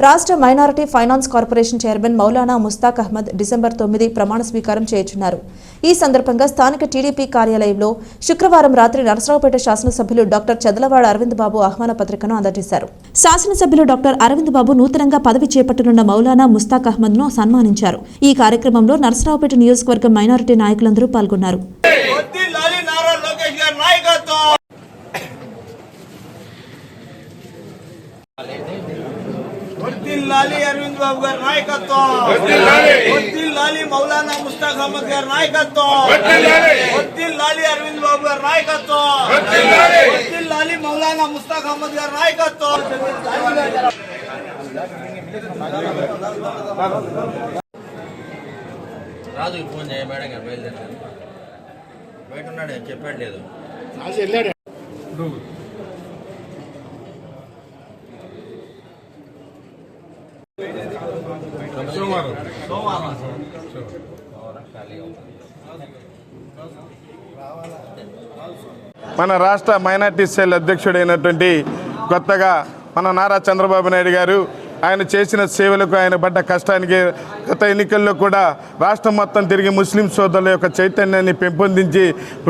రాష్ట్ర minority finance corporation chairman Maulana Mushtaq Ahmed December 9 ప్రమాణ స్వీకారం చేయనున్నారు. ఈ సందర్భంగా స్థానిక టీడీపీ కార్యాలయంలో శుక్రవారం రాత్రి నరసరావుపేట శాసనసభ్యులు డాక్టర్ చదలవాడ అరవింద్ బాబు ఆహ్వాన పత్రికను అందజేశారు. శాసనసభ్యులు డాక్టర్ అరవింద్ బాబు నూతనంగా పదవి చేపట్టనున్న మౌలానా ముస్తాక్ అహ్మద్ ను సన్మానించారు. ఈ కార్యక్రమంలో నరసరావుపేట నియోజకవర్గం మైనారిటీ నాయకులందరూ పాల్గొన్నారు. వర్ధిల్లాలి అరవింద్ బాబు గారి నాయకత్వం, వర్ధిల్లాలి మౌలానా ముస్తాక్ అహ్మద్ గారి నాయకత్వం, వర్ధిల్లాలి అరవింద్ బాబు గారి నాయకత్వం, వర్ధిల్లాలి మౌలానా ముస్తాక్ అహ్మద్ గారి నాయకత్వం. రాజు ఫోన్ చేయ మేడం గారు బయలుదేరారు. బయట ఉన్నాడు చెప్పాడు లేదు. మన రాష్ట్ర మైనార్టీ సెల్ అధ్యక్షుడైనటువంటి కొత్తగా మన నారా చంద్రబాబు నాయుడు గారు ఆయన చేసిన సేవలకు ఆయన పడ్డ కష్టానికి గత ఎన్నికల్లో కూడా రాష్ట్రం మొత్తం తిరిగి ముస్లిం సోదరుల యొక్క చైతన్యాన్ని పెంపొందించి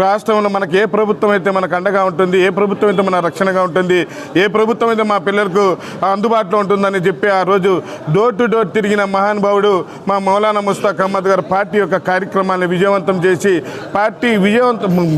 రాష్ట్రంలో మనకి ఏ ప్రభుత్వం అయితే మనకు అండగా ఉంటుంది, ఏ ప్రభుత్వం అయితే మన రక్షణగా ఉంటుంది, ఏ ప్రభుత్వం అయితే మా పిల్లలకు అందుబాటులో ఉంటుందని చెప్పి ఆ రోజు డోర్ టు డోర్ తిరిగిన మహానుభావుడు మా మౌలానా ముస్తాక్ అహ్మద్ గారు పార్టీ యొక్క కార్యక్రమాన్ని విజయవంతం చేసి పార్టీ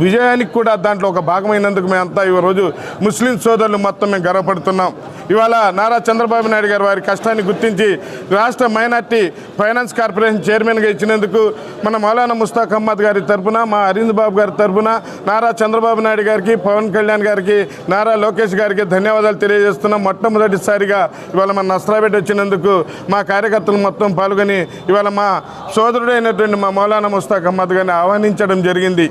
విజయానికి కూడా దాంట్లో ఒక భాగమైనందుకు మేమంతా ఈరోజు ముస్లిం సోదరులు మొత్తం మేము గర్వపడుతున్నాం. ఇవాళ నారా చంద్రబాబు నాయుడు గారు వారి కష్టాన్ని గుర్తించి రాష్ట్ర మైనార్టీ ఫైనాన్స్ కార్పొరేషన్ చైర్మన్గా ఇచ్చినందుకు మన మౌలానా ముస్తాక్ అహ్మద్ గారి తరఫున, మా అరవింద్ బాబు గారి తరఫున నారా చంద్రబాబు నాయుడు గారికి, పవన్ కళ్యాణ్ గారికి, నారా లోకేష్ గారికి ధన్యవాదాలు తెలియజేస్తున్నాం. మొట్టమొదటిసారిగా ఇవాళ మన నరసరావుపేట వచ్చినందుకు మా కార్యకర్తలు మొత్తం పాల్గొని ఇవాళ మా సోదరుడైనటువంటి మా మౌలానా ముస్తాక్ అహ్మద్ గారిని ఆహ్వానించడం జరిగింది.